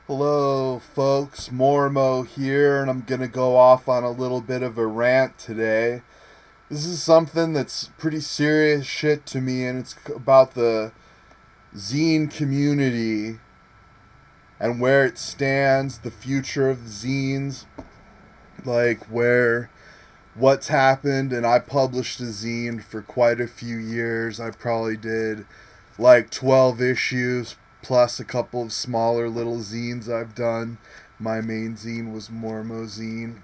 Hello, folks. Mormo here, and I'm going to go off on a little bit of a rant today. This is something that's pretty serious shit to me, and it's about the zine community and where it stands, the future of the zines, what's happened. And I published a zine for quite a few years. I probably did like 12 issues plus a couple of smaller little zines I've done. My main zine was Mormo Zine.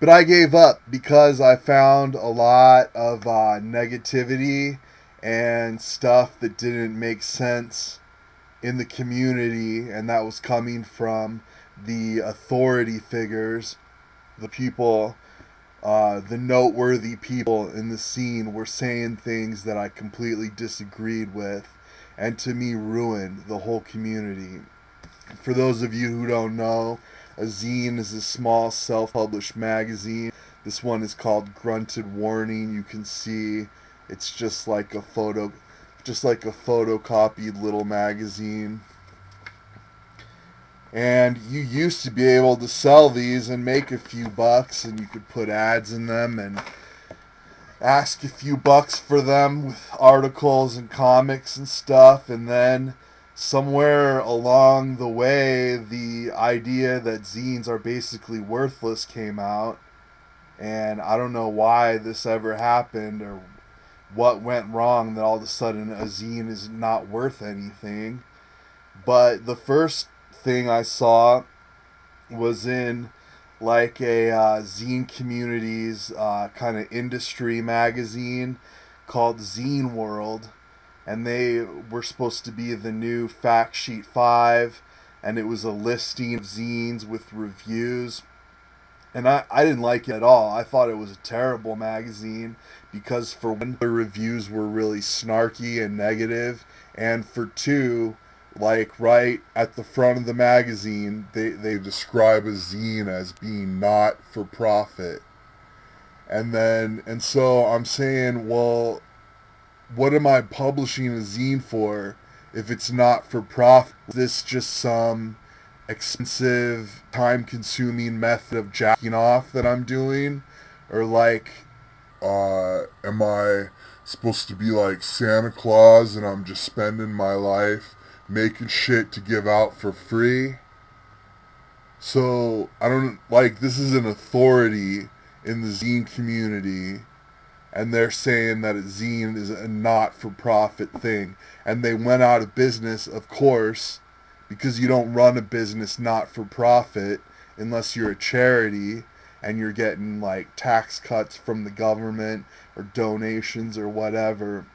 But I gave up because I found a lot of negativity and stuff that didn't make sense in the community, and that was coming from the authority figures, the people, the noteworthy people in the scene were saying things that I completely disagreed with, and to me ruined the whole community. For those of you who don't know, a zine is a small self-published magazine. This one is called Grunted Warning. You can see it's just like a photocopied little magazine. And you used to be able to sell these and make a few bucks, and you could put ads in them and ask a few bucks for them with articles and comics and stuff. And then somewhere along the way, the idea that zines are basically worthless came out. And I don't know why this ever happened or what went wrong that all of a sudden a zine is not worth anything. But the first thing I saw was in like a zine communities kind of industry magazine called Zine World, and they were supposed to be the new Fact Sheet 5, and it was a listing of zines with reviews. And I didn't like it at all. I thought it was a terrible magazine because, for one, the reviews were really snarky and negative, and for two, like right at the front of the magazine, they describe a zine as being not for profit. And so I'm saying, well, what am I publishing a zine for if it's not for profit? Is this just some expensive, time-consuming method of jacking off that I'm doing? Or am I supposed to be like Santa Claus and I'm just spending my life making shit to give out for free? So, I don't, this is an authority in the zine community, and they're saying that a zine is a not-for-profit thing. And they went out of business, of course, because you don't run a business not-for-profit unless you're a charity and you're getting, like, tax cuts from the government or donations or whatever.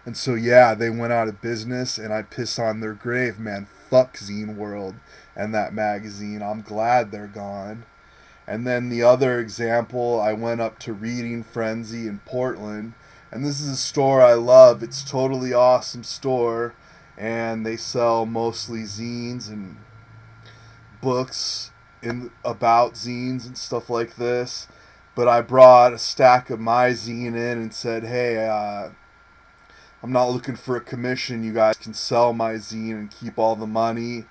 And so, yeah, they went out of business, and I piss on their grave, man. Fuck Zine World and that magazine. I'm glad they're gone. And then the other example, I went up to Reading Frenzy in Portland, and this is a store I love. It's a totally awesome store, and they sell mostly zines and books about zines and stuff like this. But I brought a stack of my zine in and said, hey, I'm not looking for a commission. You guys can sell my zine and keep all the money.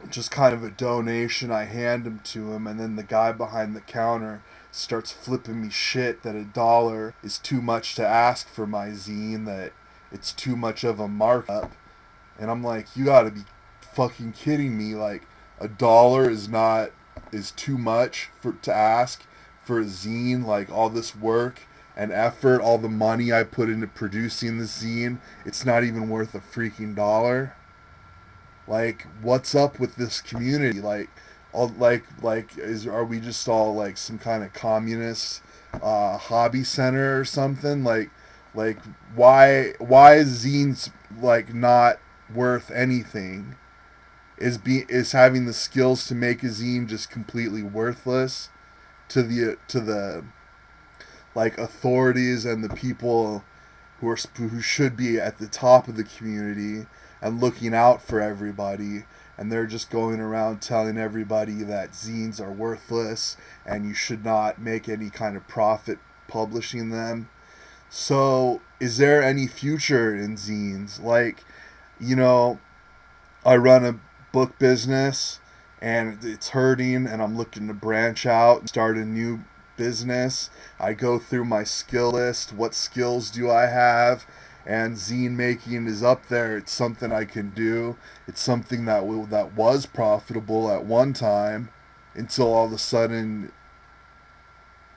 Just kind of a donation. I hand them to him, and then the guy behind the counter starts flipping me shit that $1 is too much to ask for my zine, that it's too much of a markup. And I'm like, you gotta be fucking kidding me. Like, $1 is too much to ask for a zine. Like, all this work and effort, all the money I put into producing the zine, it's not even worth a freaking dollar. Like, what's up with this community? Are we just all like some kind of communist hobby center or something? Why is zines like not worth anything? Is having the skills to make a zine just completely worthless to the like authorities and the people who should be at the top of the community and looking out for everybody, and they're just going around telling everybody that zines are worthless and you should not make any kind of profit publishing them. So, is there any future in zines? Like, you know, I run a book business and it's hurting, and I'm looking to branch out and start a new business. I go through my skill list. What skills do I have? And zine making is up there. It's something I can do. It's something that was profitable at one time, until all of a sudden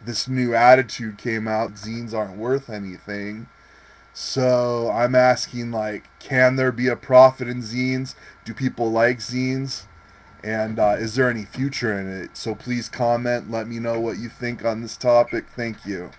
this new attitude came out. Zines aren't worth anything. So I'm asking, like, can there be a profit in zines? Do people like zines? And is there any future in it? So please comment. Let me know what you think on this topic. Thank you.